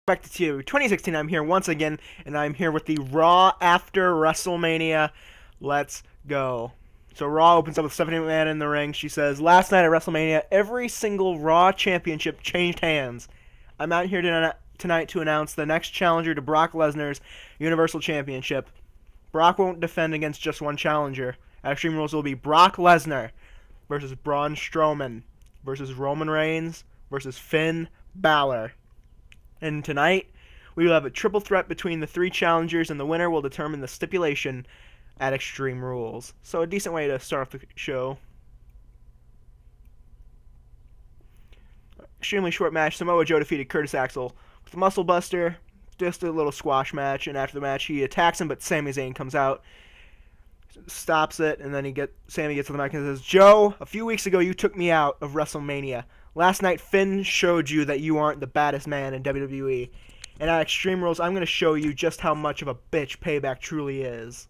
Back to TEW 2016. I'm here once again, and I'm here with the Raw after WrestleMania. Let's go. So Raw opens up with Stephanie McMahon in the ring. She says, "Last night at WrestleMania, every single Raw championship changed hands. I'm out here tonight to announce the next challenger to Brock Lesnar's Universal Championship. Brock won't defend against just one challenger. At Extreme Rules, it will be Brock Lesnar versus Braun Strowman versus Roman Reigns versus Finn Balor. And tonight, we will have a triple threat between the three challengers, and the winner will determine the stipulation at Extreme Rules." So a decent way to start off the show. Extremely short match. Samoa Joe defeated Curtis Axel with a muscle buster. Just a little squash match, and after the match, he attacks him, but Sami Zayn comes out, stops it, and then Sami gets to the mic and says, "Joe, a few weeks ago you took me out of WrestleMania. Last night, Finn showed you that you aren't the baddest man in WWE. And at Extreme Rules, I'm going to show you just how much of a bitch Payback truly is."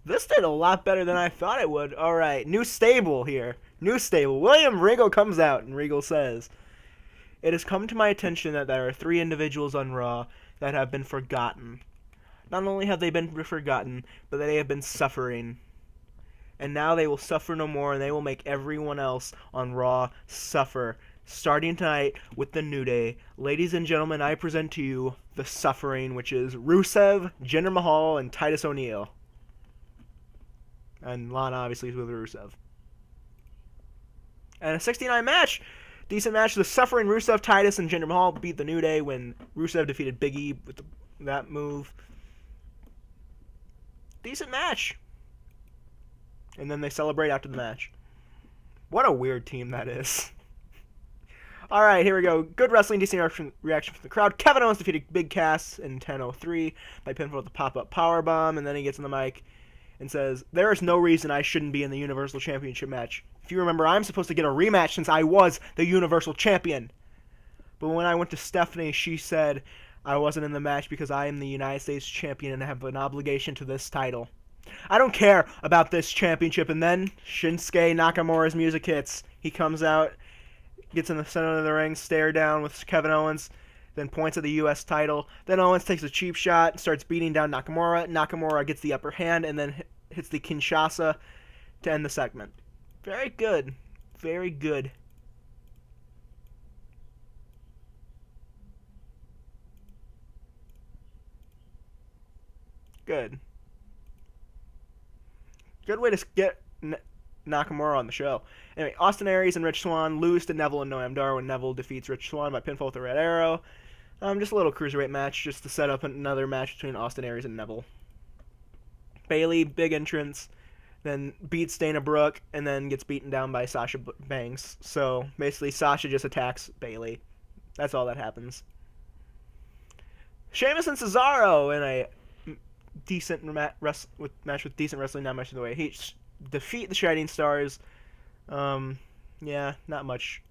This did a lot better than I thought it would. Alright, new stable here. New stable. William Regal comes out, and Regal says, "It has come to my attention that there are three individuals on Raw that have been forgotten. Not only have they been forgotten, but they have been suffering. And now they will suffer no more, and they will make everyone else on Raw suffer. Starting tonight with the New Day. Ladies and gentlemen, I present to you the suffering, which is Rusev, Jinder Mahal, and Titus O'Neil." And Lana obviously is with Rusev. And a 69 match. Decent match. The suffering Rusev, Titus, and Jinder Mahal beat the New Day when Rusev defeated Big E with that move. Decent match. And then they celebrate after the match. What a weird team that is. Alright, here we go. Good wrestling, decent reaction from the crowd. Kevin Owens defeated Big Cass in 10:03 by pinfall with the pop-up powerbomb, and then he gets on the mic and says, "There is no reason I shouldn't be in the Universal Championship match. If you remember, I'm supposed to get a rematch since I was the Universal Champion. But when I went to Stephanie, she said I wasn't in the match because I am the United States Champion and have an obligation to this title. I don't care about this championship." And then Shinsuke Nakamura's music hits. He comes out, gets in the center of the ring, stare down with Kevin Owens, then points at the U.S. title. Then Owens takes a cheap shot and starts beating down Nakamura. Nakamura gets the upper hand and then hits the Kinshasa to end the segment. Very good. Very good. Good. Good way to get Nakamura on the show. Anyway, Austin Aries and Rich Swann lose to Neville and Noam Dar when Neville defeats Rich Swann by pinfall with a Red Arrow. Just a little cruiserweight match just to set up another match between Austin Aries and Neville. Bayley, big entrance, then beats Dana Brooke, and then gets beaten down by Sasha Banks. So basically, Sasha just attacks Bayley. That's all that happens. Sheamus and Cesaro in a decent match with decent wrestling, not much in the way. He defeat the Shining Stars. Yeah, not much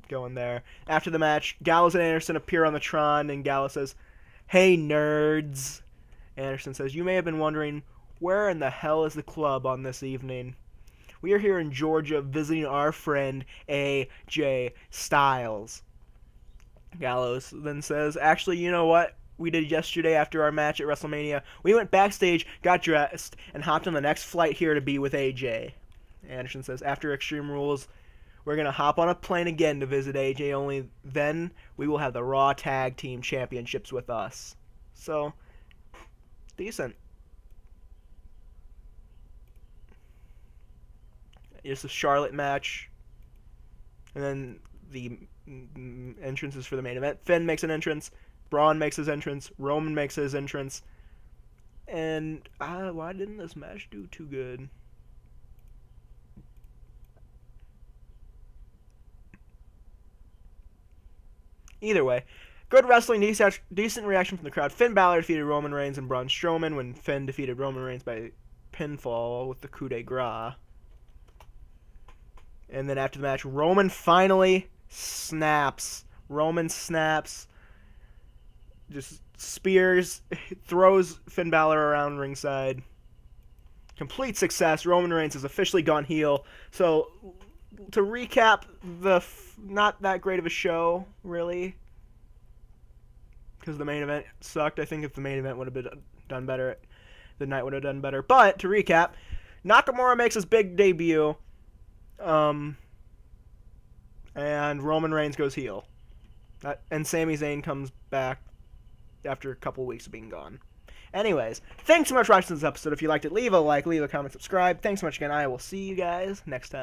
going there. After the match, Gallows and Anderson appear on the Tron, and Gallows says, "Hey, nerds." Anderson says, "You may have been wondering, where in the hell is the club on this evening? We are here in Georgia visiting our friend AJ Styles." Gallows then says, "Actually, you know what we did yesterday after our match at WrestleMania? We went backstage, got dressed, and hopped on the next flight here to be with AJ." Anderson says, "After Extreme Rules, we're going to hop on a plane again to visit AJ, only then we will have the Raw Tag Team Championships with us." So, decent. It's a Charlotte match. And then the entrances for the main event. Finn makes an entrance. Braun makes his entrance. Roman makes his entrance. And why didn't this match do too good? Either way, good wrestling, decent reaction from the crowd. Finn Balor defeated Roman Reigns and Braun Strowman when Finn defeated Roman Reigns by pinfall with the coup de grace. And then after the match, Roman finally snaps. Roman snaps. Just spears, throws Finn Balor around ringside. Complete success. Roman Reigns has officially gone heel. So, to recap, not that great of a show, really. because the main event sucked. I think if the main event would have been done better, the night would have done better. But to recap, Nakamura makes his big debut, and Roman Reigns goes heel, and Sami Zayn comes back after a couple weeks of being gone. Anyways, thanks so much for watching this episode. If you liked it, leave a like, leave a comment, subscribe. Thanks so much again. I will see you guys next time.